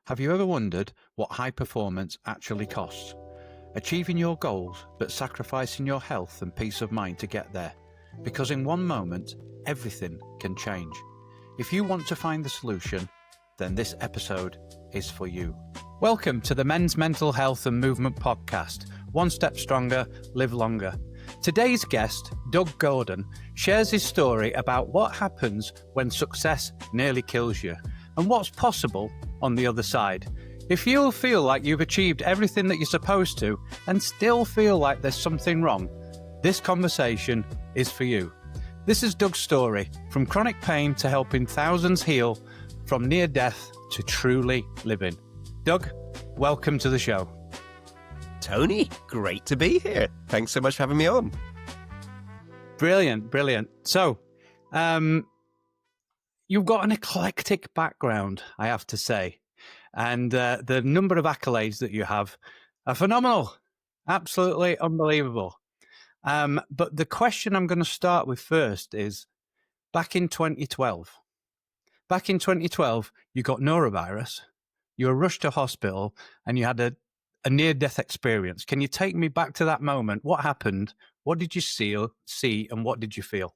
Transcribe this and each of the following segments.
Have you ever wondered what high performance actually costs? Achieving your goals, but sacrificing your health and peace of mind to get there. Because in one moment, everything can change. If you want to find the solution, then this episode is for you. Welcome to the Men's Mental Health and Movement Podcast. One step stronger, live longer. Today's guest, Doug Gordon, shares his story about what happens when success nearly kills you and what's possible on the other side. If you feel like you've achieved everything that you're supposed to and still feel like there's something wrong, this conversation is for you. This is Doug's story, from chronic pain to helping thousands heal, from near death to truly living. Doug, welcome to the show. Tony, great to be here. Thanks so much for having me on. Brilliant. So, you've got an eclectic background, I have to say. And the number of accolades that you have are phenomenal. Absolutely unbelievable. But the question I'm going to start with first is, back in 2012, you got norovirus, you were rushed to hospital, and you had a near-death experience. Can you take me back to that moment? What happened? What did you see, and what did you feel?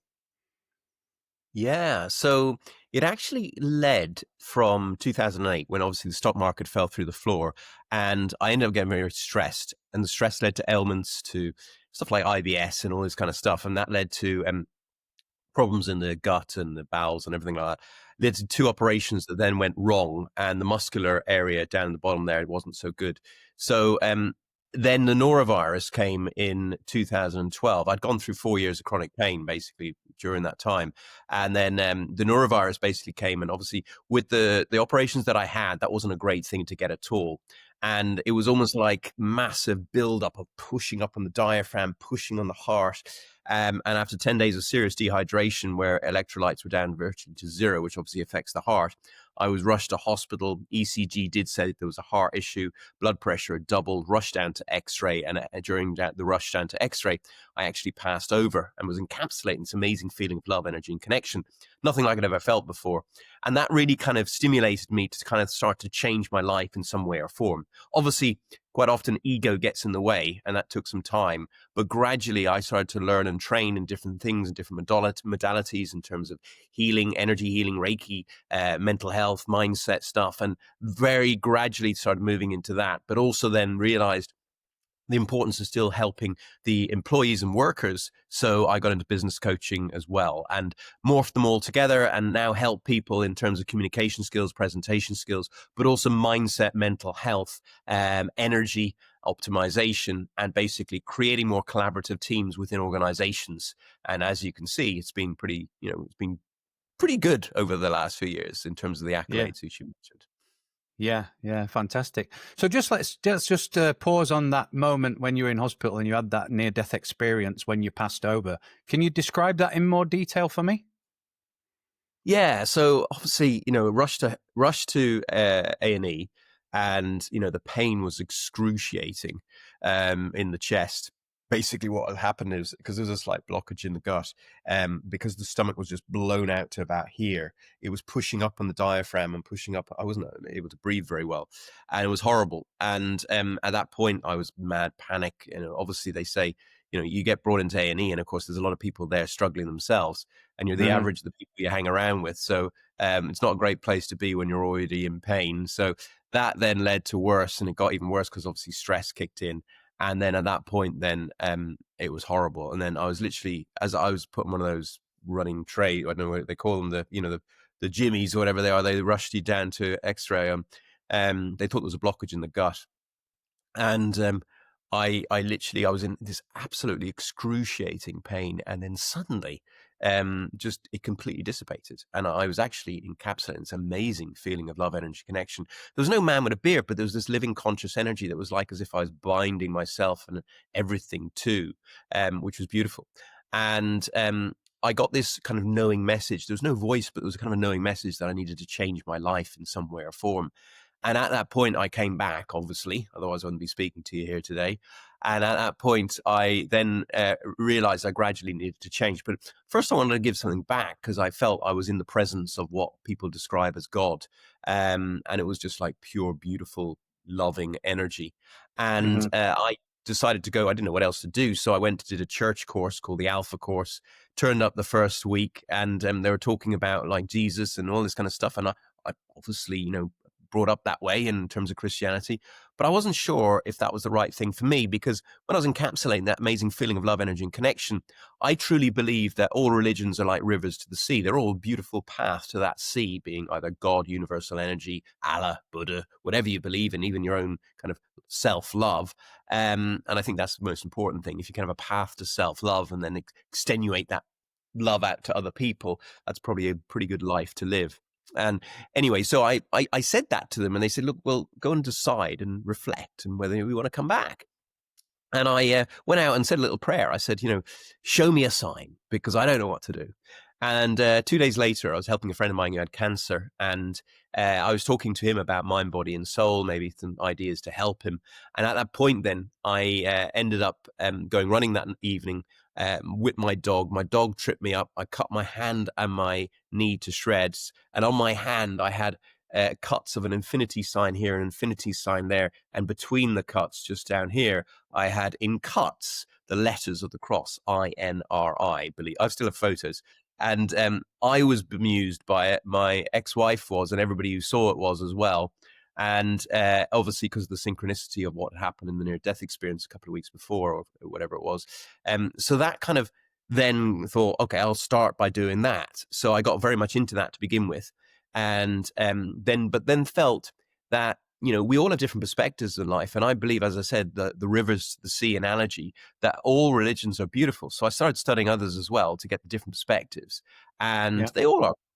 Yeah, so it actually led from 2008 when obviously the stock market fell through the floor, and I ended up getting very stressed, and the stress led to ailments, to stuff like IBS and all this kind of stuff, and that led to problems in the gut and the bowels and everything like that. Led to two operations that then went wrong, and the muscular area down the bottom there, it wasn't so good. So then the norovirus came in 2012. I'd gone through 4 years of chronic pain basically during that time. And then the norovirus basically came, and obviously with the operations that I had, that wasn't a great thing to get at all. And it was almost like massive buildup of pushing up on the diaphragm, pushing on the heart. And after 10 days of serious dehydration, where electrolytes were down virtually to zero, which obviously affects the heart, I was rushed to hospital. ECG did say that there was a heart issue. Blood pressure had doubled, rushed down to X-ray. And during the rush down to X-ray, I actually passed over and was encapsulating this amazing feeling of love, energy, and connection. Nothing like I'd ever felt before. And that really kind of stimulated me to kind of start to change my life in some way or form. Obviously, quite often ego gets in the way, and that took some time. But gradually, I started to learn and train in different things and different modalities in terms of healing, energy healing, Reiki, mental health, mindset stuff, and very gradually started moving into that. But also then realized the importance of still helping the employees and workers. So I got into business coaching as well and morphed them all together, and now help people in terms of communication skills, presentation skills, but also mindset, mental health, energy optimization, and basically creating more collaborative teams within organizations. And as you can see, it's been pretty good over the last few years in terms of the accolades which you mentioned. Yeah, fantastic. So let's just pause on that moment when you were in hospital and you had that near-death experience when you passed over. Can you describe that in more detail for me? Yeah, so obviously, rush to A&E, and the pain was excruciating in the chest. Basically, what had happened is, because there was a slight blockage in the gut, because the stomach was just blown out to about here, it was pushing up on the diaphragm and pushing up. I wasn't able to breathe very well, and it was horrible. And at that point, I was mad panic. Obviously, they say, you get brought into A&E, and of course, there's a lot of people there struggling themselves, and you're the average of the people you hang around with. So it's not a great place to be when you're already in pain. So that then led to worse, and it got even worse because obviously stress kicked in. And then at that point, then it was horrible. And then I was literally, as I was put on one of those running tray, I don't know what they call them, the jimmies or whatever they are, they rushed you down to X-ray. They thought there was a blockage in the gut. And I was in this absolutely excruciating pain. And then suddenly, it completely dissipated. And I was actually encapsulating this amazing feeling of love, energy, connection. There was no man with a beard, but there was this living conscious energy that was like as if I was binding myself and everything too, which was beautiful. And I got this kind of knowing message. There was no voice, but there was a kind of a knowing message that I needed to change my life in some way or form. And at that point, I came back, obviously, otherwise I wouldn't be speaking to you here today. And at that point, I then realized I gradually needed to change. But first, I wanted to give something back because I felt I was in the presence of what people describe as God. And it was just like pure, beautiful, loving energy. And Hmm. I decided to go. I didn't know what else to do. So I went to did a church course called the Alpha Course, turned up the first week, and they were talking about like Jesus and all this kind of stuff. And I obviously, brought up that way in terms of Christianity, but I wasn't sure if that was the right thing for me, because when I was encapsulating that amazing feeling of love, energy, and connection, I truly believe that all religions are like rivers to the sea. They're all beautiful paths to that sea, being either God, universal energy, Allah, Buddha, whatever you believe in, even your own kind of self-love. And I think that's the most important thing. If you can have a path to self-love and then extenuate that love out to other people, that's probably a pretty good life to live. And anyway, so I said that to them, and they said, look, well, go and decide and reflect and whether we want to come back. And I went out and said a little prayer. I said, show me a sign, because I don't know what to do. And 2 days later, I was helping a friend of mine who had cancer, and I was talking to him about mind, body, and soul, maybe some ideas to help him. And at that point, then I ended up going running that evening with my dog. My dog tripped me up. I cut my hand and my knee to shreds, and on my hand, I had cuts of an infinity sign here, an infinity sign there, and between the cuts, just down here, I had in cuts the letters of the cross, INRI. Believe I still have photos. And I was bemused by it. My ex-wife was, and everybody who saw it was as well. And obviously, because of the synchronicity of what happened in the near-death experience a couple of weeks before, or whatever it was. So that kind of then thought, okay, I'll start by doing that. So I got very much into that to begin with. And then felt that, we all have different perspectives in life. And I believe, as I said, the rivers, the sea analogy, that all religions are beautiful. So I started studying others as well to get the different perspectives. And Yeah.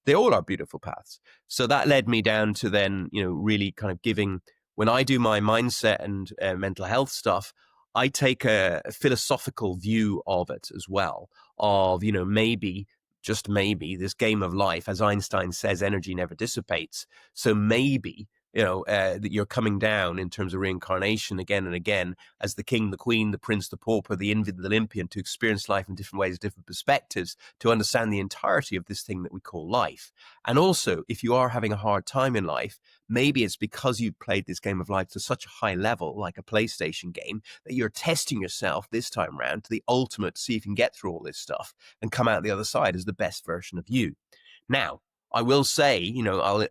they all are beautiful paths. So that led me down to then, really kind of giving, when I do my mindset and mental health stuff, I take a philosophical view of it as well, of, maybe, just maybe, this game of life, as Einstein says, energy never dissipates. So maybe, that you're coming down in terms of reincarnation again and again as the king, the queen, the prince, the pauper, the invalid, the Olympian, to experience life in different ways, different perspectives, to understand the entirety of this thing that we call life. And also, if you are having a hard time in life, maybe it's because you've played this game of life to such a high level, like a PlayStation game, that you're testing yourself this time around to the ultimate to see if you can get through all this stuff and come out the other side as the best version of you. Now, I will say,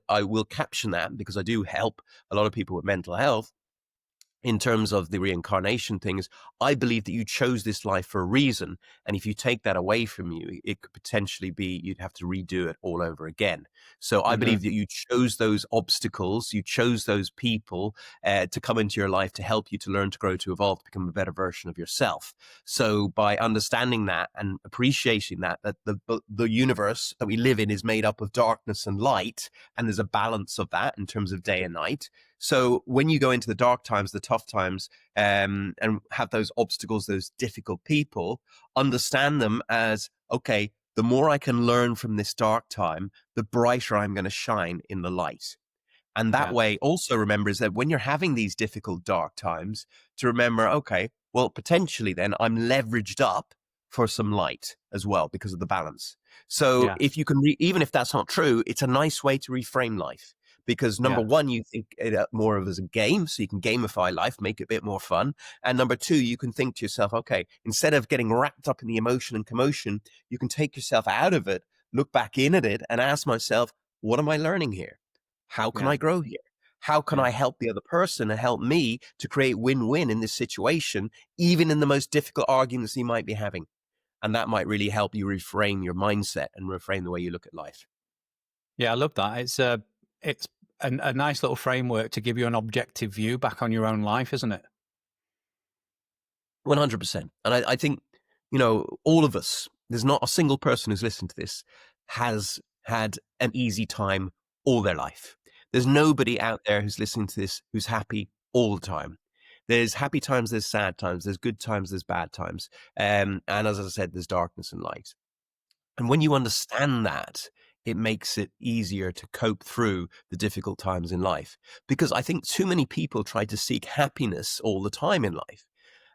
I will caption that, because I do help a lot of people with mental health. In terms of the reincarnation things, I believe that you chose this life for a reason. And if you take that away from you, it could potentially be you'd have to redo it all over again. So I Hmm. believe that you chose those obstacles, you chose those people to come into your life to help you to learn, to grow, to evolve, to become a better version of yourself. So by understanding that and appreciating that the universe that we live in is made up of darkness and light, and there's a balance of that in terms of day and night. So when you go into the dark times, the tough times, and have those obstacles, those difficult people, understand them as, okay, the more I can learn from this dark time, the brighter I'm going to shine in the light. And that Yeah. way also remember is that when you're having these difficult, dark times, to remember, okay, well, potentially then I'm leveraged up for some light as well because of the balance. So Yeah. if you can, even if that's not true, it's a nice way to reframe life. Because number Yeah. one, you think it more of as a game, so you can gamify life, make it a bit more fun. And number two, you can think to yourself, okay, instead of getting wrapped up in the emotion and commotion, you can take yourself out of it, look back in at it, and ask myself, what am I learning here? How can Yeah. I grow here? How can Yeah. I help the other person and help me to create win-win in this situation, even in the most difficult arguments you might be having? And that might really help you reframe your mindset and reframe the way you look at life. Yeah. I love that. It's a nice little framework to give you an objective view back on your own life, isn't it? 100%. And I think, all of us, there's not a single person who's listened to this has had an easy time all their life. There's nobody out there who's listening to this who's happy all the time. There's happy times, there's sad times, there's good times, there's bad times. And as I said, there's darkness and light. And when you understand that, it makes it easier to cope through the difficult times in life. Because I think too many people try to seek happiness all the time in life.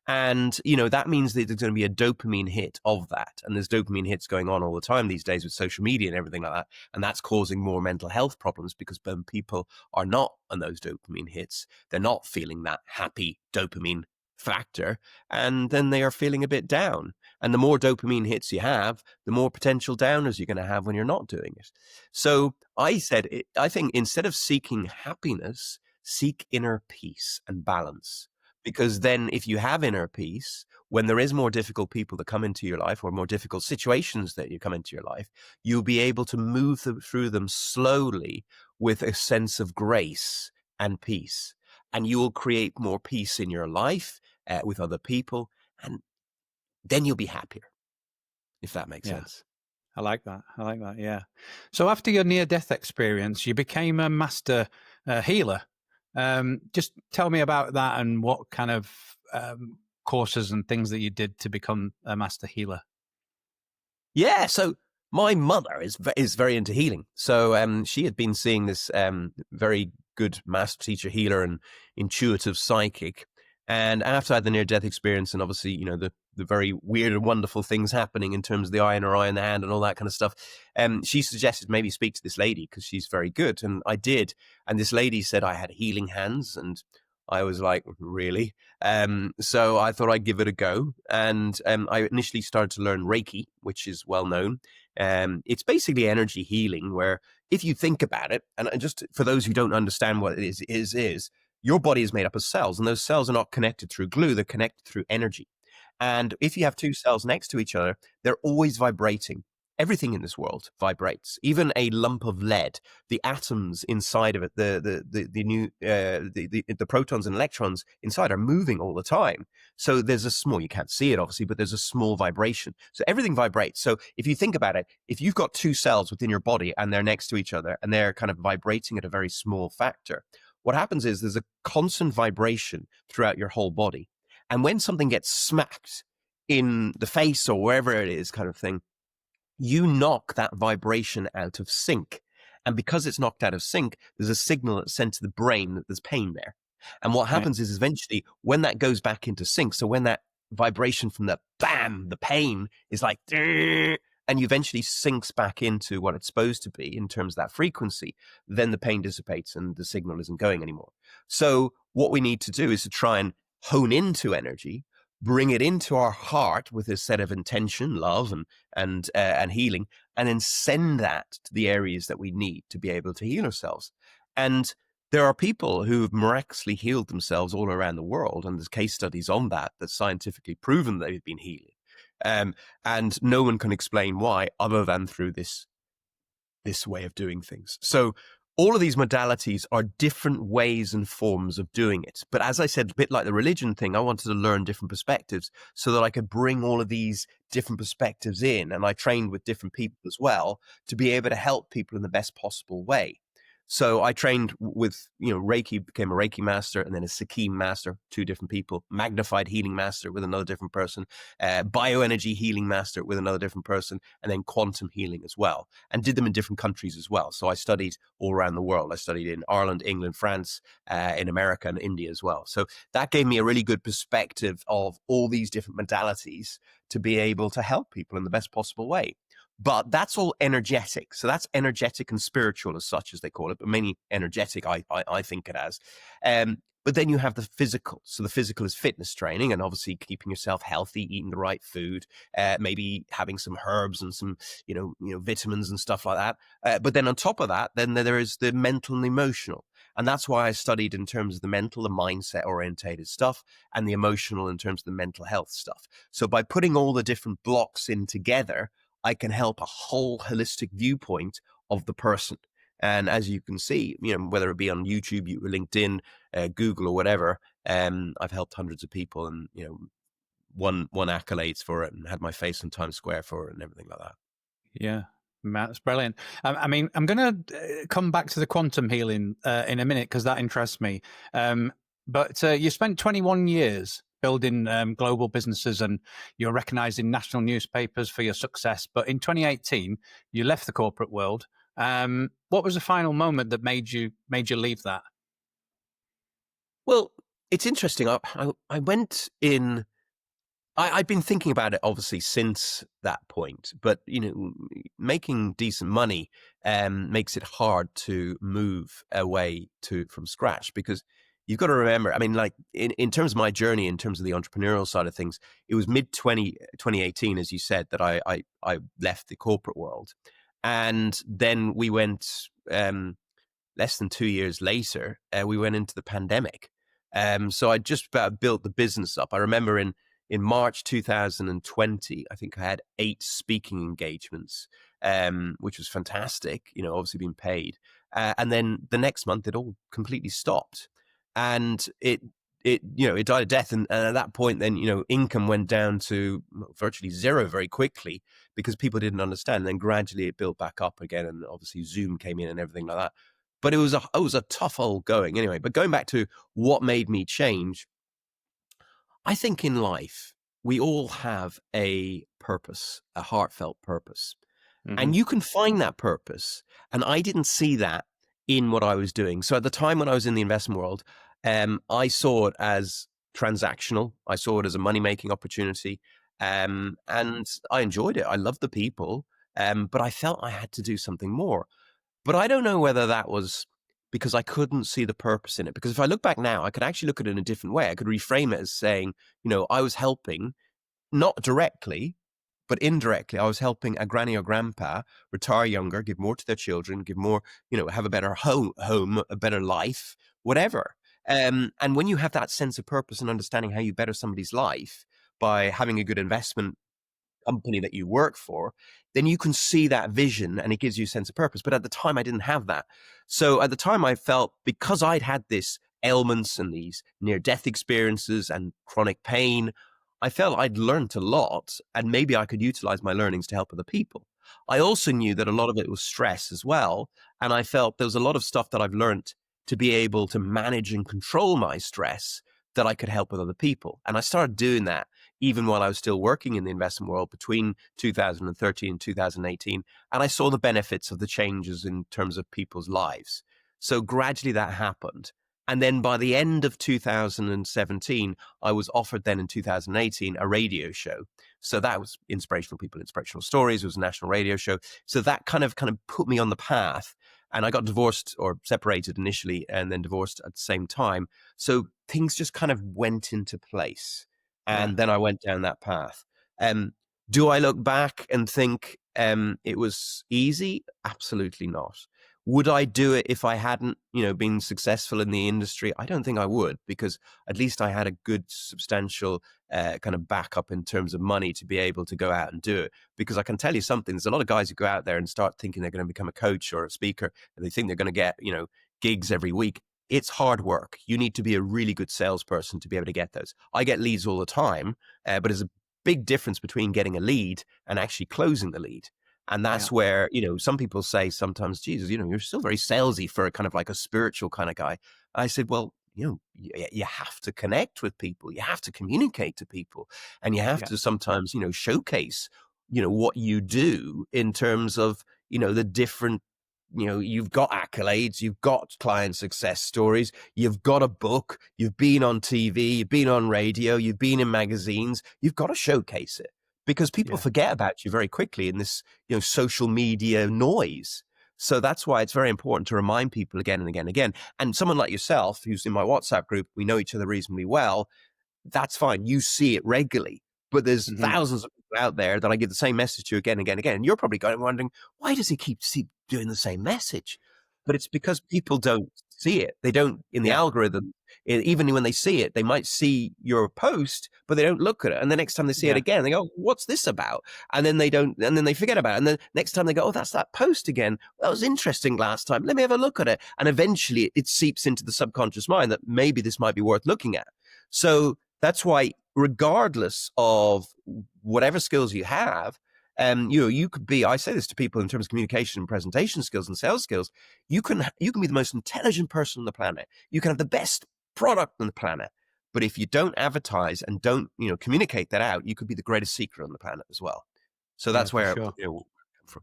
And, that means that there's going to be a dopamine hit of that. And there's dopamine hits going on all the time these days with social media and everything like that. And that's causing more mental health problems because when people are not on those dopamine hits, they're not feeling that happy dopamine factor. And then they are feeling a bit down. And the more dopamine hits you have, the more potential downers you're going to have when you're not doing it. So I think instead of seeking happiness, seek inner peace and balance. Because then if you have inner peace, when there is more difficult people that come into your life or more difficult situations that you come into your life, you'll be able to move through them slowly with a sense of grace and peace. And you will create more peace in your life with other people. And then you'll be happier, if that makes sense. I like that. Yeah. So after your near-death experience, you became a master healer. Just tell me about that and what kind of courses and things that you did to become a master healer. Yeah. So my mother is very into healing. So she had been seeing this very good master teacher healer and intuitive psychic. And after I had the near-death experience and obviously, the very weird and wonderful things happening in terms of the eye in her eye and the hand and all that kind of stuff, she suggested maybe speak to this lady because she's very good. And I did. And this lady said I had healing hands. And I was like, really? So I thought I'd give it a go. And I initially started to learn Reiki, which is well known. It's basically energy healing where if you think about it, and just for those who don't understand what it is your body is made up of cells, and those cells are not connected through glue, they're connected through energy. And if you have two cells next to each other, they're always vibrating. Everything in this world vibrates. Even a lump of lead, the atoms inside of it, the protons and electrons inside are moving all the time. So there's a small, you can't see it obviously, but there's a small vibration. So everything vibrates. So if you think about it, if you've got two cells within your body and they're next to each other and they're kind of vibrating at a very small factor, what happens is there's a constant vibration throughout your whole body. And when something gets smacked in the face or wherever it is kind of thing, you knock that vibration out of sync. And because it's knocked out of sync, there's a signal that's sent to the brain that there's pain there. And what happens is eventually when that goes back into sync, so when that vibration from the bam, the pain is like, and you eventually sinks back into what it's supposed to be in terms of that frequency, then the pain dissipates and the signal isn't going anymore. So what we need to do is to try and hone into energy, bring it into our heart with a set of intention, love and healing, and then send that to the areas that we need to be able to heal ourselves. And there are people who've miraculously healed themselves all around the world, and there's case studies on that that's scientifically proven they've been healing. And no one can explain why other than through this way of doing things. So all of these modalities are different ways and forms of doing it. But as I said, a bit like the religion thing, I wanted to learn different perspectives so that I could bring all of these different perspectives in. And I trained with different people as well to be able to help people in the best possible way. So I trained with, Reiki, became a Reiki master, and then a Sikkim master, two different people, magnified healing master with another different person, bioenergy healing master with another different person, and then quantum healing as well, and did them in different countries as well. So I studied all around the world. I studied in Ireland, England, France, in America and India as well. So that gave me a really good perspective of all these different modalities to be able to help people in the best possible way. But that's all energetic. So that's energetic and spiritual as such, as they call it, but mainly energetic, I think it as. But then you have the physical. So the physical is fitness training and obviously keeping yourself healthy, eating the right food, maybe having some herbs and some, vitamins and stuff like that. But then on top of that, then there is the mental and emotional. And that's why I studied in terms of the mental, the mindset orientated stuff, and the emotional in terms of the mental health stuff. So by putting all the different blocks in together, I can help a whole holistic viewpoint of the person. And as you can see, whether it be on YouTube, LinkedIn, Google or whatever, I've helped hundreds of people and, won accolades for it and had my face on Times Square for it and everything like that. Yeah, Matt, that's brilliant. I mean, I'm going to come back to the quantum healing in a minute because that interests me. But you spent 21 years building global businesses and you're recognized in national newspapers for your success. But in 2018, you left the corporate world What was the final moment that made you leave that? Well, it's interesting. I went in. I'd been thinking about it obviously since that point, but making decent money makes it hard to move away from scratch because you've got to remember. I mean, like in terms of my journey, in terms of the entrepreneurial side of things, it was mid 2018, as you said, that I left the corporate world, and then we went. Less than 2 years later, we went into the pandemic. So I just about built the business up. I remember in March 2020, I think I had 8 speaking engagements, which was fantastic. Obviously being paid, and then the next month it all completely stopped, and it died a death. And at that point, then income went down to virtually zero very quickly because people didn't understand. And then gradually it built back up again, and obviously Zoom came in and everything like that. But it was a tough old going anyway. But going back to what made me change, I think in life we all have a purpose, a heartfelt purpose. Hmm. And you can find that purpose. And I didn't see that in what I was doing. So at the time when I was in the investment world, I saw it as transactional. I saw it as a money-making opportunity. And I enjoyed it. I loved the people. But I felt I had to do something more. But I don't know whether that was because I couldn't see the purpose in it. Because if I look back now, I could actually look at it in a different way. I could reframe it as saying, I was helping, not directly, but indirectly. I was helping a granny or grandpa retire younger, give more to their children, give more, have a better home, a better life, whatever. And when you have that sense of purpose and understanding how you better somebody's life by having a good investment company that you work for, then you can see that vision and it gives you a sense of purpose. But at the time, I didn't have that. So at the time, I felt because I'd had this ailments and these near death experiences and chronic pain, I felt I'd learned a lot and maybe I could utilize my learnings to help other people. I also knew that a lot of it was stress as well. And I felt there was a lot of stuff that I've learned to be able to manage and control my stress that I could help with other people. And I started doing that even while I was still working in the investment world between 2013 and 2018. And I saw the benefits of the changes in terms of people's lives. So gradually that happened. And then by the end of 2017, I was offered then in 2018 a radio show. So that was inspirational people, inspirational stories. It was a national radio show. So that kind of put me on the path. And I got divorced or separated initially and then divorced at the same time. So things just kind of went into place. Yeah. And then I went down that path. Do I look back and think it was easy? Absolutely not. Would I do it if I hadn't, been successful in the industry? I don't think I would, because at least I had a good, substantial kind of backup in terms of money to be able to go out and do it. Because I can tell you something, there's a lot of guys who go out there and start thinking they're going to become a coach or a speaker, and they think they're going to get, gigs every week. It's hard work. You need to be a really good salesperson to be able to get those. I get leads all the time, but there's a big difference between getting a lead and actually closing the lead. And Yeah. that's where, some people say sometimes, Jesus, you're still very salesy for a kind of like a spiritual kind of guy. I said, well, you have to connect with people. You have to communicate to people, and you have Yeah. to sometimes, showcase, what you do in terms of, the different, you've got accolades, you've got client success stories, you've got a book, you've been on TV, you've been on radio, you've been in magazines, you've got to showcase it because people Yeah. forget about you very quickly in this, social media noise. So that's why it's very important to remind people again and again and again. And someone like yourself, who's in my WhatsApp group, we know each other reasonably well. That's fine. You see it regularly. But there's Hmm. thousands of people out there that I give the same message to again and again and again. And you're probably going wondering, why does he keep doing the same message? But it's because people don't see it. They don't, in the Yeah. algorithm, even when they see it, they might see your post, but they don't look at it. And the next time they see it Yeah. again, they go, what's this about? And then they don't, and then they forget about it. And then next time they go, oh, that's that post again. That was interesting last time. Let me have a look at it. And eventually it seeps into the subconscious mind that maybe this might be worth looking at. So that's why, regardless of whatever skills you have, you could be. I say this to people in terms of communication and presentation skills and sales skills. You can be the most intelligent person on the planet. You can have the best product on the planet, but if you don't advertise and don't communicate that out, you could be the greatest seeker on the planet as well. So Yeah, that's for where sure. we come from.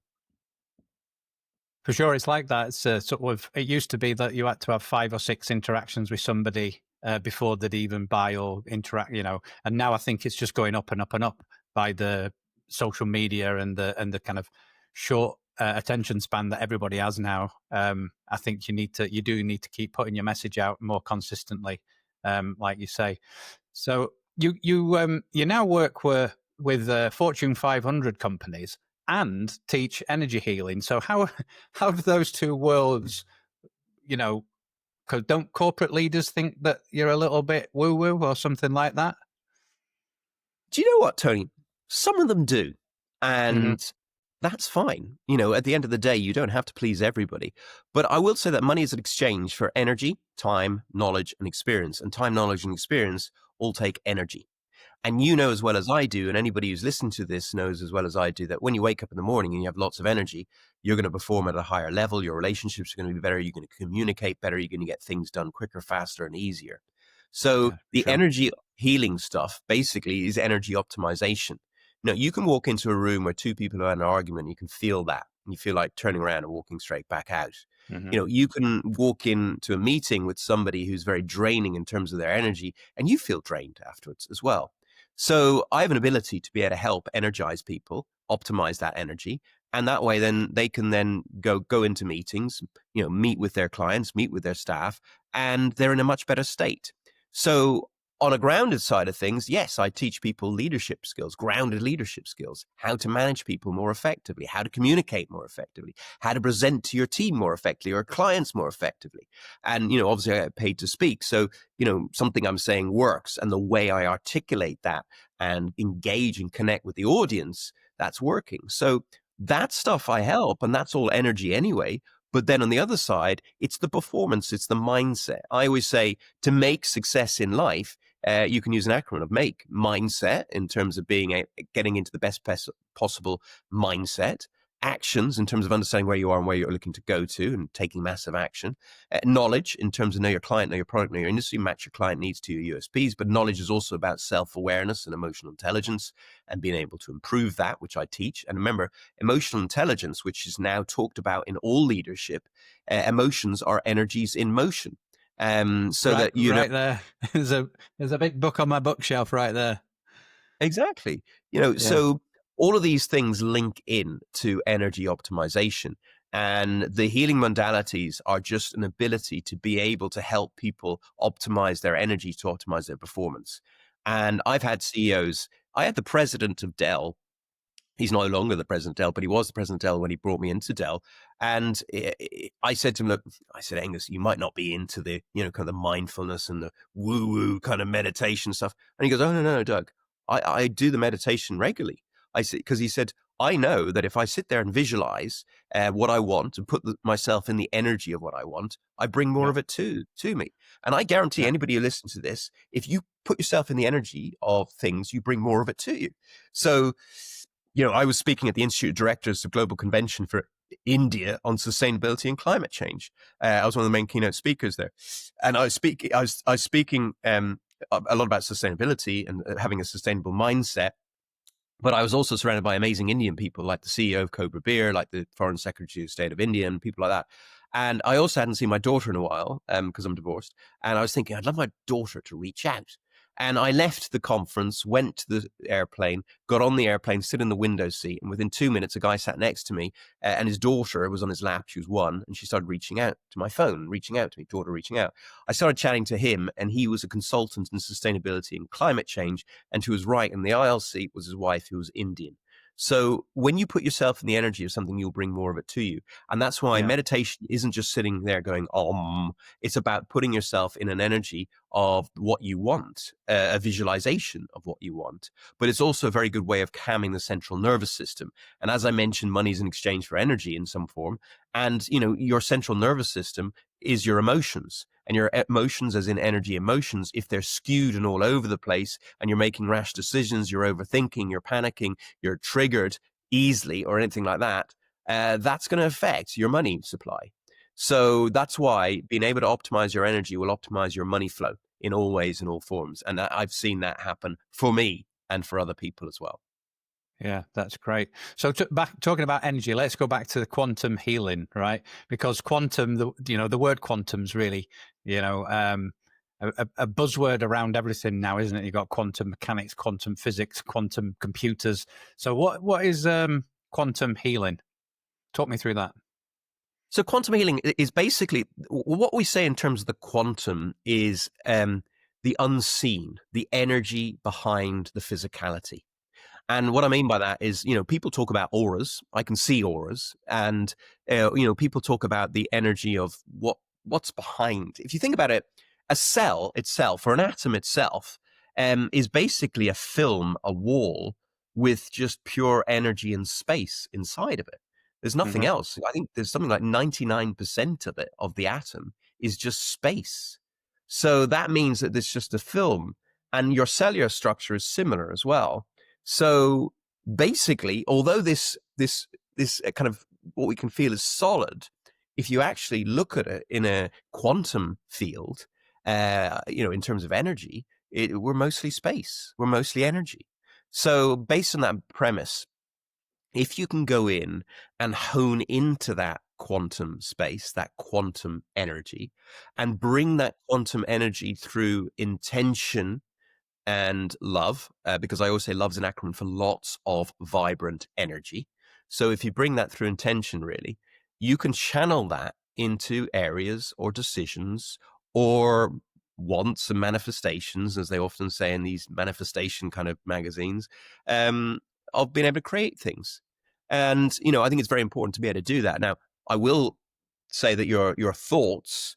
For sure, it's like that. It's sort of. It used to be that you had to have 5 or 6 interactions with somebody before they'd even buy or interact. And now I think it's just going up and up and up by the social media and the kind of short attention span that everybody has now. I think you do need to keep putting your message out more consistently, like you say. So you now work with Fortune 500 companies and teach energy healing. So how do those two worlds, because don't corporate leaders think that you're a little bit woo woo or something like that? Do you know what, Tony? Some of them do. Mm-hmm. And that's fine. At the end of the day, you don't have to please everybody. But I will say that money is an exchange for energy, time, knowledge, and experience. And time, knowledge, and experience all take energy. And you know as well as I do, and anybody who's listened to this knows as well as I do, that when you wake up in the morning and you have lots of energy, you're going to perform at a higher level. Your relationships are going to be better. You're going to communicate better. You're going to get things done quicker, faster, and easier. So Yeah, the sure. energy healing stuff basically is energy optimization. You can walk into a room where two people are in an argument. You can feel that. And you feel like turning around and walking straight back out. Mm-hmm. You can walk into a meeting with somebody who's very draining in terms of their energy, and you feel drained afterwards as well. So I have an ability to be able to help energize people, optimize that energy. And that way, then they can then go into meetings, meet with their clients, meet with their staff, and they're in a much better state. So on a grounded side of things, yes, I teach people leadership skills, grounded leadership skills, how to manage people more effectively, how to communicate more effectively, how to present to your team more effectively or clients more effectively. And, obviously I get paid to speak. So, something I'm saying works, and the way I articulate that and engage and connect with the audience, that's working. So that stuff I help, and that's all energy anyway. But then on the other side, it's the performance, it's the mindset. I always say to make success in life, you can use an acronym of MAKE: mindset in terms of getting into the best possible mindset; actions in terms of understanding where you are and where you're looking to go to and taking massive action; knowledge in terms of know your client, know your product, know your industry, match your client needs to your USPs. But knowledge is also about self-awareness and emotional intelligence and being able to improve that, which I teach. And remember, emotional intelligence, which is now talked about in all leadership, emotions are energies in motion. So Right, that right there. There's a big book on my bookshelf right there. exactly. Yeah. So all of these things link in to energy optimization. And the healing modalities are just an ability to be able to help people optimize their energy, to optimize their performance. And I've had CEOs, I had the president of Dell. He's no longer the president of Dell, but he was the president of Dell when he brought me into Dell. And I said to him, look, I said, Angus, you might not be into the, kind of the mindfulness and the woo-woo kind of meditation stuff. And he goes, oh, no, Doug, I do the meditation regularly. I said, because he said, I know that if I sit there and visualize what I want and put myself in the energy of what I want, I bring more Yeah. of it to me. And I guarantee Yeah. anybody who listens to this, if you put yourself in the energy of things, you bring more of it to you. So, I was speaking at the Institute of Directors of Global Convention for India on sustainability and climate change. I was one of the main keynote speakers there, and I was speaking a lot about sustainability and having a sustainable mindset. But I was also surrounded by amazing Indian people, like the CEO of Cobra Beer, like the Foreign Secretary of State of India, and people like that. And I also hadn't seen my daughter in a while because I'm divorced. And I was thinking, I'd love my daughter to reach out. And I left the conference, went to the airplane, got on the airplane, sit in the window seat. And within 2 minutes, a guy sat next to me and his daughter was on his lap. She was 1. And she started reaching out to my phone, reaching out to me, daughter reaching out. I started chatting to him, and he was a consultant in sustainability and climate change. And to his right in the aisle seat was his wife, who was Indian. So when you put yourself in the energy of something, you'll bring more of it to you. And that's why Yeah. meditation isn't just sitting there going, it's about putting yourself in an energy of what you want, a visualization of what you want. But it's also a very good way of calming the central nervous system. And as I mentioned, money is in exchange for energy in some form. And, your central nervous system is your emotions. And your emotions, as in energy emotions, if they're skewed and all over the place and you're making rash decisions, you're overthinking, you're panicking, you're triggered easily or anything like that, that's going to affect your money supply. So that's why being able to optimize your energy will optimize your money flow in all ways and all forms. And I've seen that happen for me and for other people as well. Yeah, that's great. So back talking about energy, let's go back to the quantum healing, right? Because quantum, the word quantum's really, a buzzword around everything now, isn't it? You've got quantum mechanics, quantum physics, quantum computers. So what is quantum healing? Talk me through that. So quantum healing is basically what we say in terms of the quantum is the unseen, the energy behind the physicality. And what I mean by that is, people talk about auras. I can see auras, and people talk about the energy of what's behind. If you think about it, a cell itself, or an atom itself, is basically a film, a wall with just pure energy and space inside of it. There's nothing Hmm. else. I think there's something like 99% of it, of the atom, is just space. So that means that there's just a film, and your cellular structure is similar as well. So basically, although this kind of what we can feel is solid, if you actually look at it in a quantum field, in terms of energy, we're mostly space, we're mostly energy. So based on that premise, if you can go in and hone into that quantum space, that quantum energy, and bring that quantum energy through intention and love, because I always say love's an acronym for lots of vibrant energy. So if you bring that through intention, really, you can channel that into areas or decisions or wants and manifestations, as they often say in these manifestation kind of magazines, of being able to create things. And, I think it's very important to be able to do that. Now, I will say that your thoughts,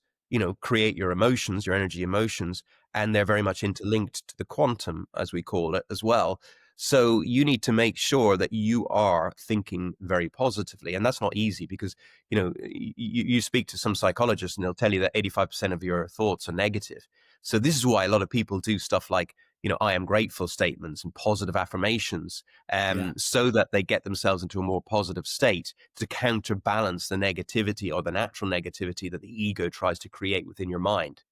create your emotions, your energy emotions, and they're very much interlinked to the quantum, as we call it, as well. So you need to make sure that you are thinking very positively, and that's not easy because you speak to some psychologists and they'll tell you that 85% of your thoughts are negative. So this is why a lot of people do stuff like I am grateful statements and positive affirmations, Yeah. so that they get themselves into a more positive state to counterbalance the negativity or the natural negativity that the ego tries to create within your mind.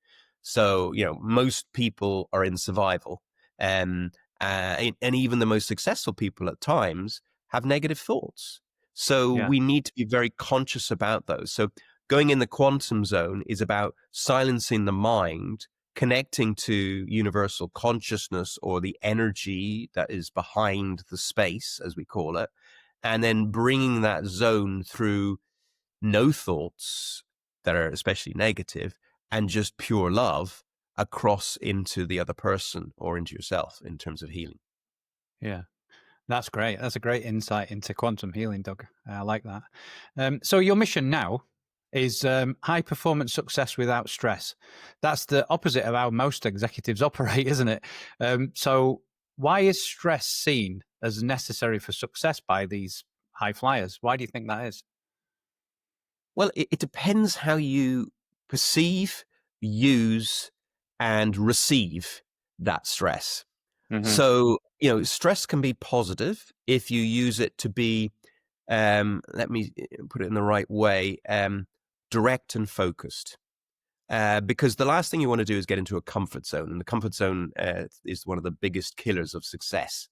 So, most people are in survival. Um, and even the most successful people at times have negative thoughts. So Yeah. we need to be very conscious about those. So going in the quantum zone is about silencing the mind, connecting to universal consciousness or the energy that is behind the space, as we call it, and then bringing that zone through no thoughts that are especially negative and just pure love across into the other person or into yourself in terms of healing. Yeah. That's great. That's a great insight into quantum healing, Doug. I like that. So your mission now is high performance success without stress. That's the opposite of how most executives operate, isn't it? So why is stress seen as necessary for success by these high flyers? Why do you think that is? Well, it depends how you perceive, use, and receive that stress. Hmm. So, stress can be positive if you use it to be, let me put it in the right way, direct and focused. Because the last thing you want to do is get into a comfort zone, and the comfort zone is one of the biggest killers of success.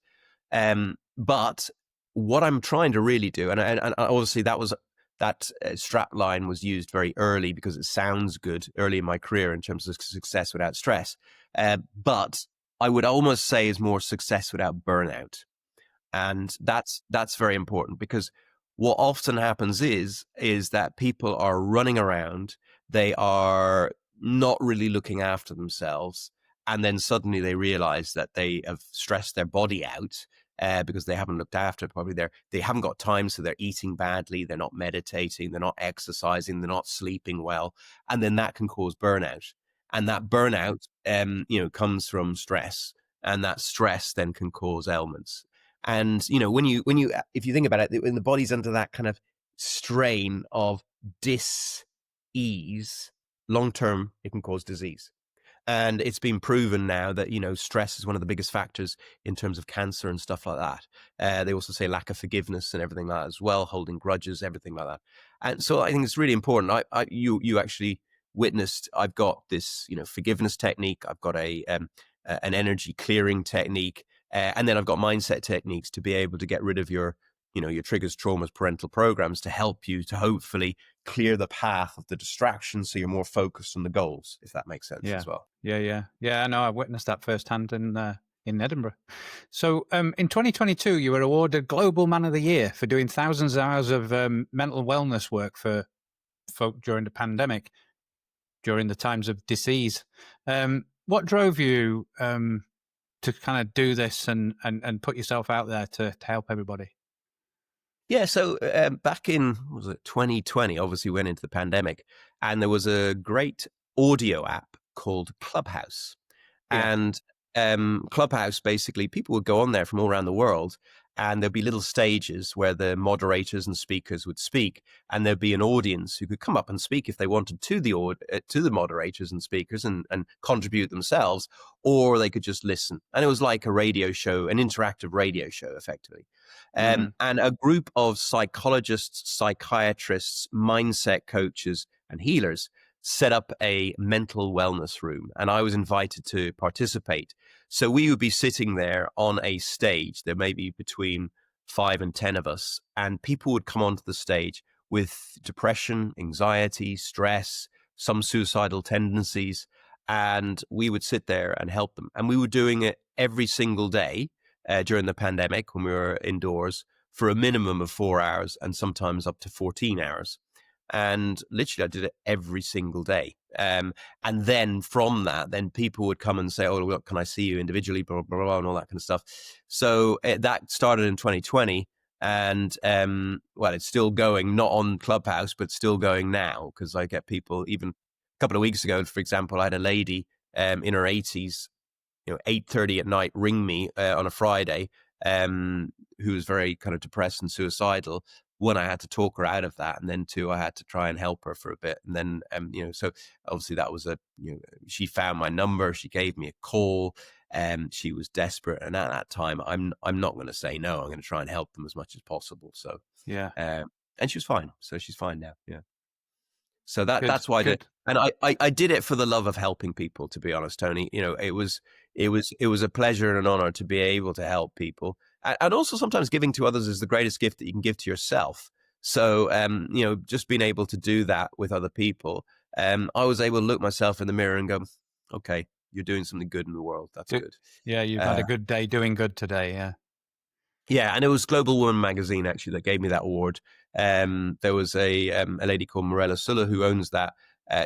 But what I'm trying to really do, and obviously that strap line was used very early because it sounds good early in my career in terms of success without stress. But I would almost say is more success without burnout. And that's very important because what often happens is that people are running around, they are not really looking after themselves, and then suddenly they realize that they have stressed their body out because they haven't looked after it. Probably they haven't got time, so they're eating badly, they're not meditating, they're not exercising, they're not sleeping well, and then that can cause burnout. And that burnout, comes from stress, and that stress then can cause ailments. And when you if you think about it, when the body's under that kind of strain of dis-ease, long term, it can cause disease. And it's been proven now that stress is one of the biggest factors in terms of cancer and stuff like that. They also say lack of forgiveness and everything like that as well, holding grudges, everything like that. And so I think it's really important. You actually witnessed. I've got this forgiveness technique. I've got an energy clearing technique. And then I've got mindset techniques to be able to get rid of your triggers, traumas, parental programs to help you to hopefully clear the path of the distractions so you're more focused on the goals, if that makes sense Yeah, as well. yeah. I know. I witnessed that firsthand in Edinburgh. So, in 2022, you were awarded Global Man of the Year for doing thousands of hours of mental wellness work for folk during the pandemic, during the times of disease. What drove you to kind of do this and put yourself out there to help everybody? Yeah, so back in, what was it, 2020, obviously went into the pandemic, and there was a great audio app called Clubhouse. Yeah. And Clubhouse, basically, people would go on there from all around the world, and there'd be little stages where the moderators and speakers would speak, and there'd be an audience who could come up and speak if they wanted to the moderators and speakers and contribute themselves, or they could just listen. And it was like a radio show, an interactive radio show, effectively. And a group of psychologists, psychiatrists, mindset coaches, and healers set up a mental wellness room, and I was invited to participate. So we would be sitting there on a stage. There may be between 5 and 10 of us, and people would come onto the stage with depression, anxiety, stress, some suicidal tendencies, and we would sit there and help them. And we were doing it every single day during the pandemic when we were indoors for a minimum of 4 hours and sometimes up to 14 hours. And literally, I did it every single day. And then from that, then people would come and say, "Oh, look, can I see you individually?" Blah, blah, blah, and all that kind of stuff. So that started in 2020. And well, it's still going, not on Clubhouse, but still going now, because I get people, even a couple of weeks ago, for example, I had a lady in her 80s, 8:30 at night, ring me on a Friday, who was very kind of depressed and suicidal. One, I had to talk her out of that, and then two, I had to try and help her for a bit. And then, so obviously that was she found my number, she gave me a call, she was desperate, and at that time, I'm not going to say no. I'm going to try and help them as much as possible. So Yeah. And she was fine. So she's fine now. Yeah. So Good. that's why I did, Good. and I did it for the love of helping people. To be honest, Tony, it was a pleasure and an honor to be able to help people, and also sometimes giving to others is the greatest gift that you can give to yourself. So just being able to do that with other people, I was able to look myself in the mirror and go, okay, you're doing something good in the world. That's good. Yeah, you've had a good day doing good today. Yeah. Yeah, and it was Global Woman magazine actually that gave me that award. There was a lady called Morella Sulla who owns that.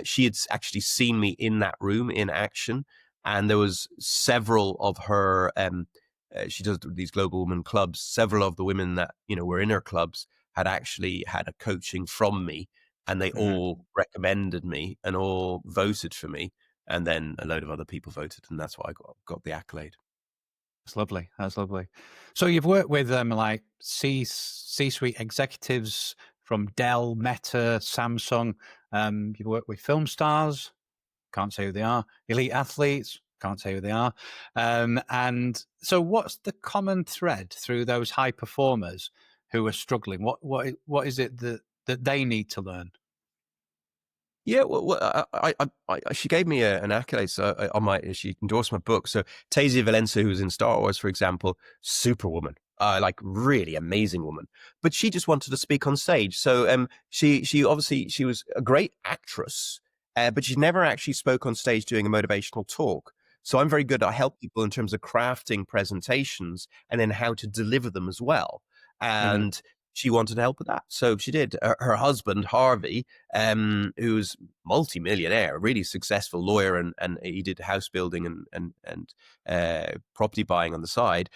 She had actually seen me in that room in action, and there was several of her. She does these Global Woman clubs. Several of the women that were in her clubs had actually had a coaching from me, and they all recommended me and all voted for me, and then a load of other people voted, and that's why I got the accolade. That's lovely. That's lovely. So you've worked with like C-suite executives from Dell, Meta, Samsung. You've worked with film stars. Can't say who they are. Elite athletes. Can't say who they are. And so, what's the common thread through those high performers who are struggling? What is it that they need to learn? Yeah, well, she gave me an accolade. So she endorsed my book. So Tasia Valenza, who was in Star Wars, for example, superwoman, like really amazing woman. But she just wanted to speak on stage. So she obviously she was a great actress, but she never actually spoke on stage doing a motivational talk. So I'm very good. I help people in terms of crafting presentations and then how to deliver them as well. And she wanted to help with that. So she did. Her husband, Harvey, who's multi-millionaire, really successful lawyer, and he did house building and property buying on the side.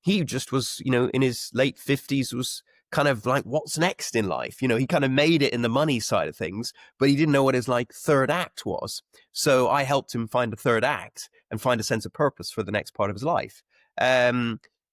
He just was, in his late 50s, was kind of like, what's next in life? He kind of made it in the money side of things, but he didn't know what his third act was. So I helped him find a third act and find a sense of purpose for the next part of his life.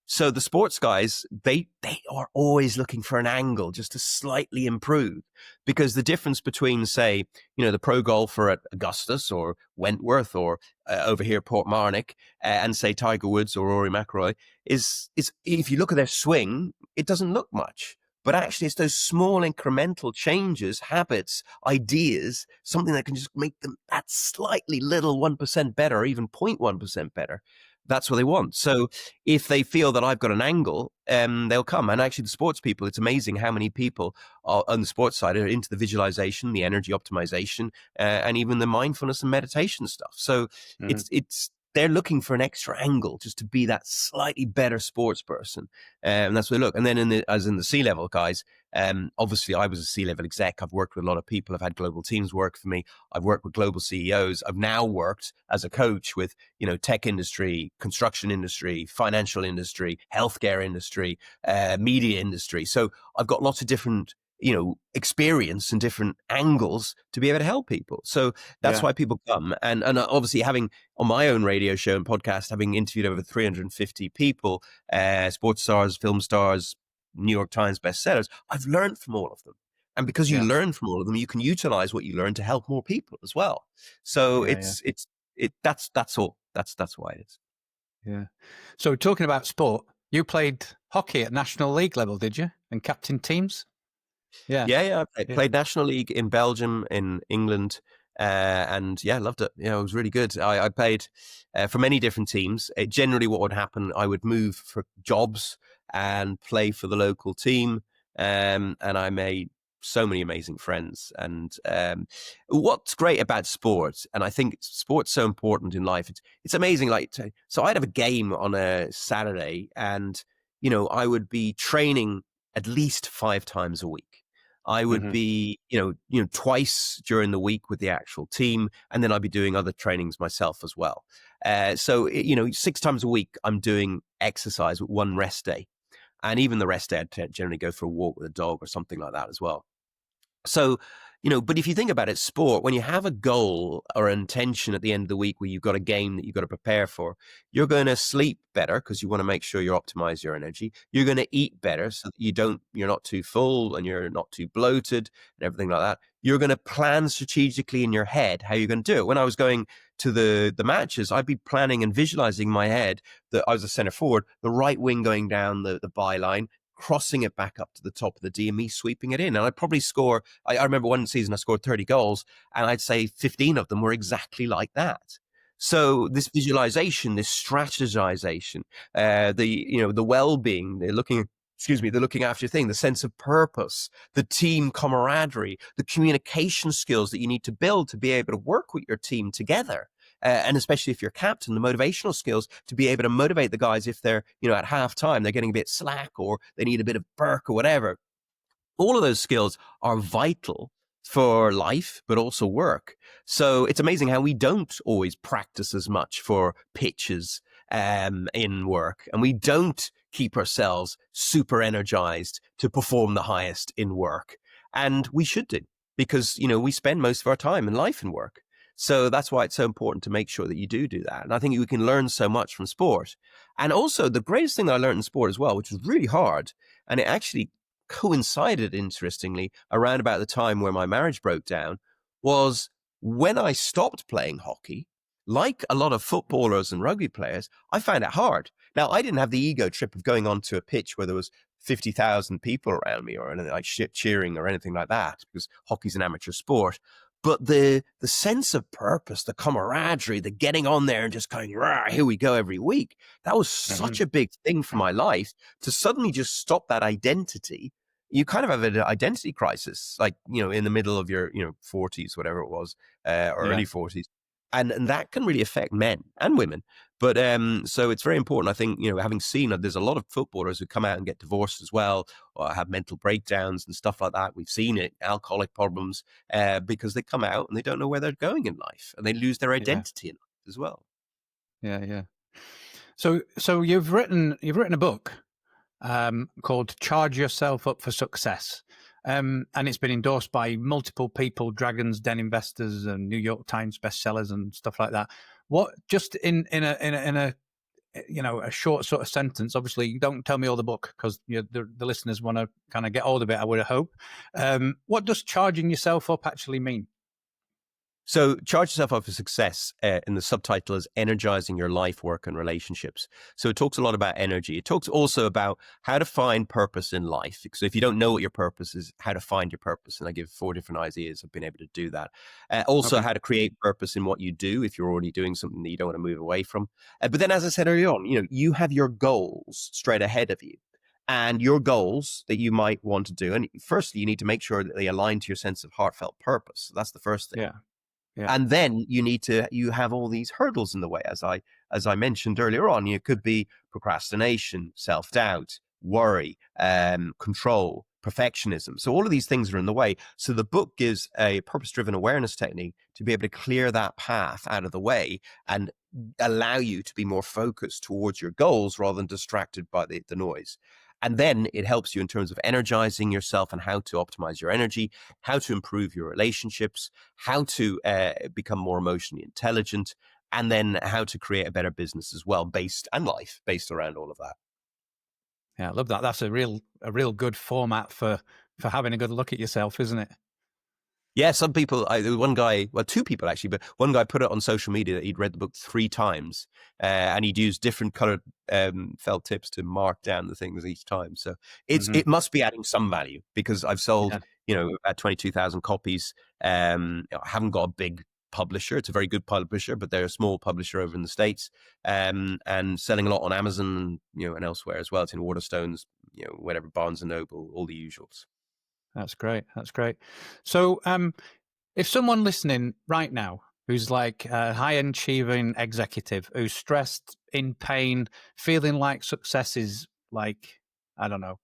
So the sports guys, they are always looking for an angle just to slightly improve, because the difference between, say, the pro golfer at Augusta or Wentworth or over here Portmarnock and say Tiger Woods or Rory McIlroy is if you look at their swing, it doesn't look much. But actually, it's those small incremental changes, habits, ideas, something that can just make them that slightly little 1% better, or even 0.1% better. That's what they want. So if they feel that I've got an angle, they'll come. And actually, the sports people, it's amazing how many people are on the sports side are into the visualization, the energy optimization, and even the mindfulness and meditation stuff. So it's they're looking for an extra angle just to be that slightly better sports person. And that's where they look. And then as in the C-level guys, obviously I was a C-level exec. I've worked with a lot of people. I've had global teams work for me. I've worked with global CEOs. I've now worked as a coach with, tech industry, construction industry, financial industry, healthcare industry, media industry. So I've got lots of different experience and different angles to be able to help people. So that's why people come. And obviously having on my own radio show and podcast, having interviewed over 350 people, sports stars, film stars, New York Times bestsellers, I've learned from all of them. And because you learn from all of them, you can utilize what you learn to help more people as well. So that's all. That's why it is. Yeah. So talking about sport, you played hockey at National League level, did you? And captain teams? Yeah. I played National League in Belgium, in England, and loved it. It was really good. I played for many different teams. Generally, what would happen, I would move for jobs and play for the local team, and I made so many amazing friends. And what's great about sports, and I think sport's so important in life, it's amazing. So I'd have a game on a Saturday, and I would be training at least 5 times a week. I would be, twice during the week with the actual team, and then I'd be doing other trainings myself as well. So 6 times a week, I'm doing exercise with 1 rest day. And even the rest day, I'd generally go for a walk with a dog or something like that as well. So, but if you think about it, sport, when you have a goal or an intention at the end of the week where you've got a game that you've got to prepare for, you're going to sleep better because you want to make sure you optimize your energy. You're going to eat better so that you're not too full and you're not too bloated and everything like that. You're going to plan strategically in your head how you're going to do it. When I was going to the matches, I'd be planning and visualizing in my head that I was a center forward, the right wing going down the byline, crossing it back up to the top of the D and me sweeping it in. And I'd probably score, I remember one season I scored 30 goals and I'd say 15 of them were exactly like that. So this visualization, this strategization, the well-being, they're looking after your thing, the sense of purpose, the team camaraderie, the communication skills that you need to build to be able to work with your team together. And especially if you're captain, the motivational skills to be able to motivate the guys if they're, at halftime, they're getting a bit slack or they need a bit of perk or whatever. All of those skills are vital for life, but also work. So it's amazing how we don't always practice as much for pitches in work, and we don't keep ourselves super energized to perform the highest in work. And we should do, because, we spend most of our time in life in work. So that's why it's so important to make sure that you do that. And I think we can learn so much from sport. And also the greatest thing that I learned in sport as well, which was really hard, and it actually coincided, interestingly, around about the time where my marriage broke down, was when I stopped playing hockey. Like a lot of footballers and rugby players, I found it hard. Now, I didn't have the ego trip of going onto a pitch where there was 50,000 people around me or anything like cheering or anything like that, because hockey's an amateur sport. But the sense of purpose, the camaraderie, the getting on there and just going, rah, here we go every week, that was such a big thing for my life. To suddenly just stop that identity, you kind of have an identity crisis, like, in the middle of your, 40s, whatever it was, or early 40s. And that can really affect men and women. But so it's very important, I think, having seen that there's a lot of footballers who come out and get divorced as well, or have mental breakdowns and stuff like that. We've seen it, alcoholic problems, because they come out and they don't know where they're going in life, and they lose their identity in life as well. Yeah. So you've written a book called Charge Yourself Up for Success. And it's been endorsed by multiple people, Dragon's Den investors and New York Times bestsellers and stuff like that. What, just in a short sort of sentence, obviously don't tell me all the book because the listeners want to kind of get hold of it, I would hope. What does charging yourself up actually mean? So charge yourself up for success in the subtitle is energizing your life, work, and relationships. So it talks a lot about energy. It talks also about how to find purpose in life. So if you don't know what your purpose is, how to find your purpose. And I give 4 different ideas of being able to do that. Also Okay. how to create purpose in what you do if you're already doing something that you don't want to move away from. But then, as I said earlier on, you have your goals straight ahead of you. And your goals that you might want to do. And firstly, you need to make sure that they align to your sense of heartfelt purpose. That's the first thing. Yeah. Yeah. And then you have all these hurdles in the way, as I mentioned earlier on. It could be procrastination, self-doubt, worry, control, perfectionism. So all of these things are in the way. So the book gives a purpose-driven awareness technique to be able to clear that path out of the way and allow you to be more focused towards your goals rather than distracted by the noise. And then it helps you in terms of energizing yourself and how to optimize your energy, how to improve your relationships, how to become more emotionally intelligent, and then how to create a better business as well, based around all of that. Yeah, I love that. That's a real good format for having a good look at yourself, isn't it? Yeah, some people, there was one guy, well, 2 people actually, but one guy put it on social media that he'd read the book 3 times and he'd used different colored felt tips to mark down the things each time. So Hmm. it must be adding some value because I've sold, Yeah. about 22,000 copies. I haven't got a big publisher. It's a very good publisher, but they're a small publisher over in the States and selling a lot on Amazon, and elsewhere as well. It's in Waterstones, whatever, Barnes and Noble, all the usuals. That's great. That's great. So, if someone listening right now who's like a high achieving executive who's stressed, in pain, feeling like success is like, I don't know,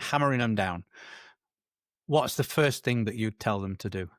hammering them down, what's the first thing that you'd tell them to do?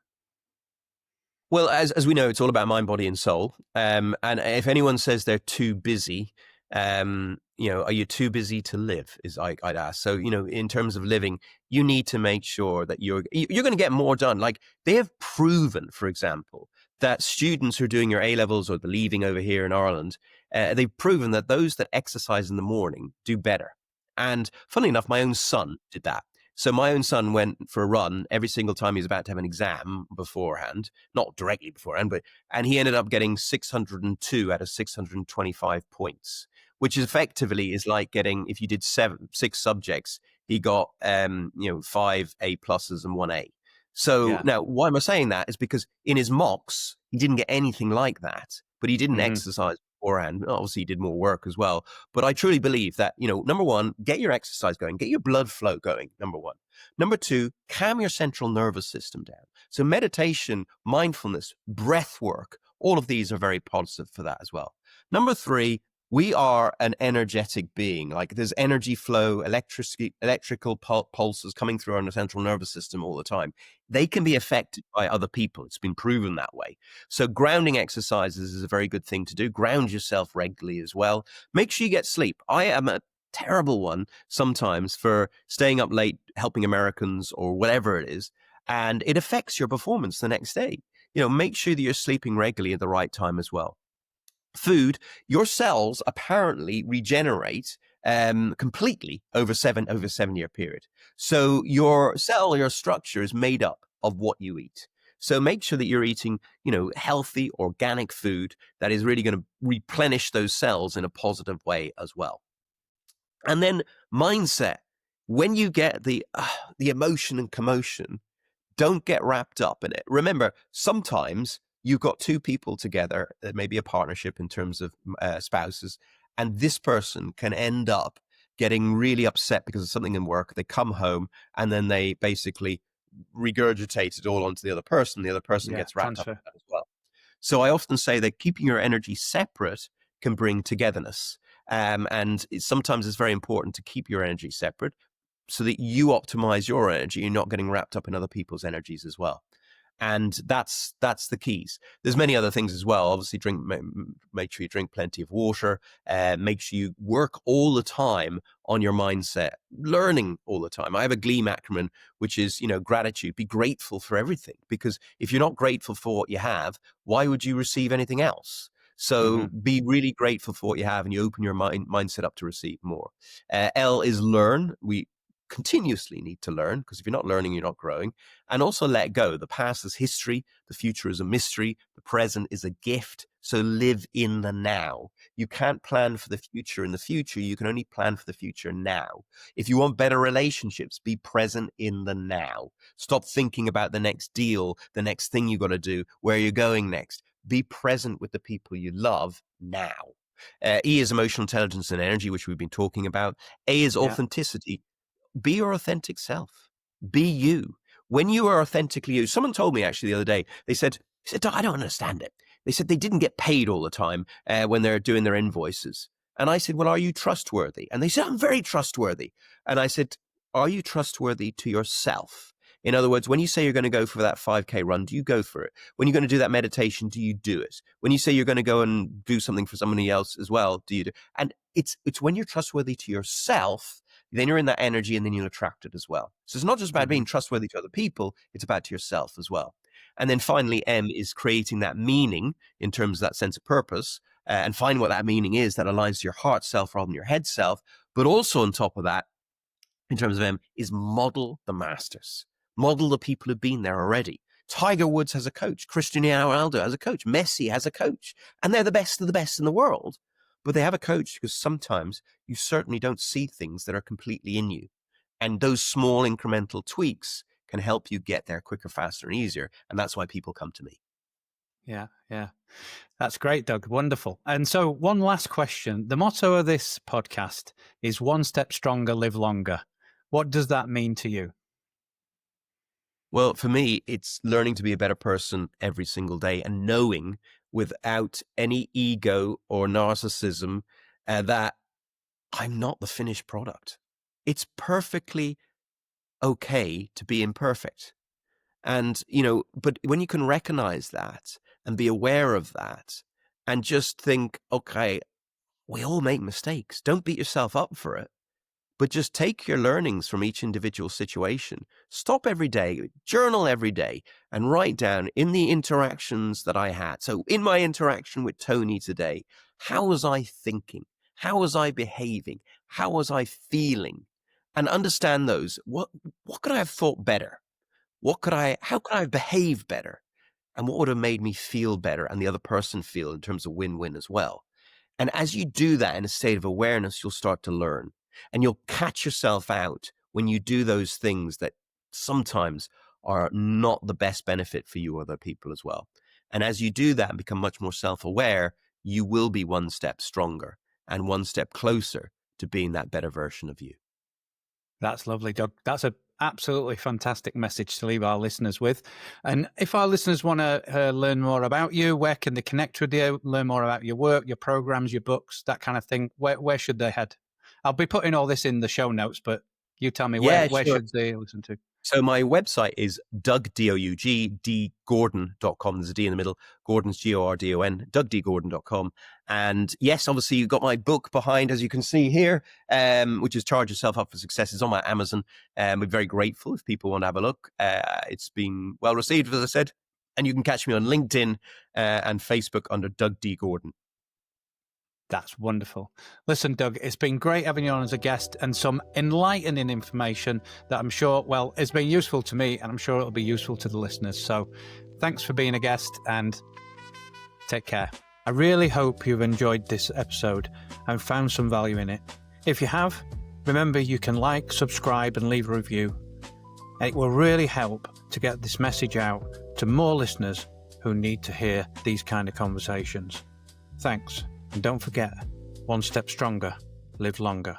Well, as we know, it's all about mind, body, and soul. And if anyone says they're too busy, are you too busy to live? I'd ask. So, in terms of living, you need to make sure that you're going to get more done. Like they have proven, for example, that students who are doing your A levels or the leaving over here in Ireland, they've proven that those that exercise in the morning do better. And funnily enough, my own son did that. So my own son went for a run every single time he was about to have an exam beforehand, not directly beforehand, and he ended up getting 602 out of 625 points, which effectively is like getting, if you did 6 subjects, he got 5 A pluses and 1 A. So Yeah. now why am I saying that is because in his mocks, he didn't get anything like that, but he didn't Hmm. exercise beforehand. Obviously he did more work as well. But I truly believe that, number one, get your exercise going, get your blood flow going, number one. Number 2, calm your central nervous system down. So meditation, mindfulness, breath work, all of these are very positive for that as well. Number 3, we are an energetic being. Like there's energy flow, electrical pulses coming through our central nervous system all the time. They can be affected by other people. It's been proven that way. So grounding exercises is a very good thing to do. Ground yourself regularly as well. Make sure you get sleep. I am a terrible one sometimes for staying up late helping Americans or whatever it is, and it affects your performance the next day. Make sure that you're sleeping regularly at the right time as well. Food, your cells apparently regenerate completely over 7-year period. So your structure is made up of what you eat. So make sure that you're eating, healthy, organic food that is really going to replenish those cells in a positive way as well. And then mindset. When you get the emotion and commotion, don't get wrapped up in it. Remember, sometimes you've got 2 people together, maybe a partnership in terms of spouses, and this person can end up getting really upset because of something in work. They come home and then they basically regurgitate it all onto the other person. The other person Yeah. gets wrapped up in Transfer. that as well. So I often say that keeping your energy separate can bring togetherness. And sometimes it's very important to keep your energy separate so that you optimize your energy. You're not getting wrapped up in other people's energies as well. And that's the keys. There's many other things as well. Obviously, make sure you drink plenty of water. Make sure you work all the time on your mindset, learning all the time. I have a GLEAM acronym, which is, gratitude. Be grateful for everything, because if you're not grateful for what you have, why would you receive anything else? So Hmm. be really grateful for what you have, and you open your mindset up to receive more. L is learn. continuously need to learn, because if you're not learning, you're not growing. And also let go. The past is history. The future is a mystery. The present is a gift. So live in the now. You can't plan for the future in the future. You can only plan for the future now. If you want better relationships, be present in the now. Stop thinking about the next deal, the next thing you got to do, where you're going next. Be present with the people you love now. E is emotional intelligence and energy, which we've been talking about. A is authenticity. Be your authentic self. Be you. When you are authentically you, someone told me actually the other day, they said, I don't understand it. They said they didn't get paid all the time when they're doing their invoices. And I said, well, are you trustworthy? And they said, I'm very trustworthy. And I said, are you trustworthy to yourself? In other words, when you say you're going to go for that 5K run, do you go for it? When you're going to do that meditation, do you do it? When you say you're going to go and do something for somebody else as well, do you do? And it's when you're trustworthy to yourself, then you're in that energy and then you'll attract it as well. So it's not just about being trustworthy to other people, it's about to yourself as well. And then finally, M is creating that meaning in terms of that sense of purpose and find what that meaning is that aligns to your heart self rather than your head self. But also on top of that, in terms of M, is model the masters. Model the people who've been there already. Tiger Woods has a coach. Cristiano Ronaldo has a coach. Messi has a coach. And they're the best of the best in the world. But they have a coach because sometimes you certainly don't see things that are completely in you. And those small incremental tweaks can help you get there quicker, faster, and easier. And that's why people come to me. Yeah. That's great, Doug. Wonderful. And so one last question. The motto of this podcast is one step stronger, live longer. What does that mean to you? Well, for me, it's learning to be a better person every single day and knowing without any ego or narcissism that I'm not the finished product. It's perfectly okay to be imperfect. And, but when you can recognize that and be aware of that and just think, okay, we all make mistakes. Don't beat yourself up for it. But just take your learnings from each individual situation. Stop every day, journal every day, and write down in the interactions that I had. So in my interaction with Tony today, how was I thinking? How was I behaving? How was I feeling? And understand those. What could I have thought better? How could I have behaved better? And what would have made me feel better and the other person feel in terms of win-win as well? And as you do that in a state of awareness, you'll start to learn. And you'll catch yourself out when you do those things that sometimes are not the best benefit for you or other people as well. And as you do that and become much more self-aware, you will be one step stronger and one step closer to being that better version of you. That's lovely, Doug. That's an absolutely fantastic message to leave our listeners with. And if our listeners want to learn more about you, where can they connect with you, learn more about your work, your programs, your books, that kind of thing? Where should they head? I'll be putting all this in the show notes, but you tell me where sure. should they listen to? So my website is dougdgordon.com. There's a D in the middle. Gordon's Gordon, dougdgordon.com. And yes, obviously you've got my book behind, as you can see here, which is Charge Yourself Up for Success. It's on my Amazon. We're very grateful if people want to have a look. It's been well received, as I said. And you can catch me on LinkedIn and Facebook under Doug D. Gordon. That's wonderful. Listen, Doug, it's been great having you on as a guest and some enlightening information that I'm sure, it's been useful to me and I'm sure it'll be useful to the listeners. So thanks for being a guest and take care. I really hope you've enjoyed this episode and found some value in it. If you have, remember you can like, subscribe and leave a review. It will really help to get this message out to more listeners who need to hear these kind of conversations. Thanks. And don't forget, one step stronger, live longer.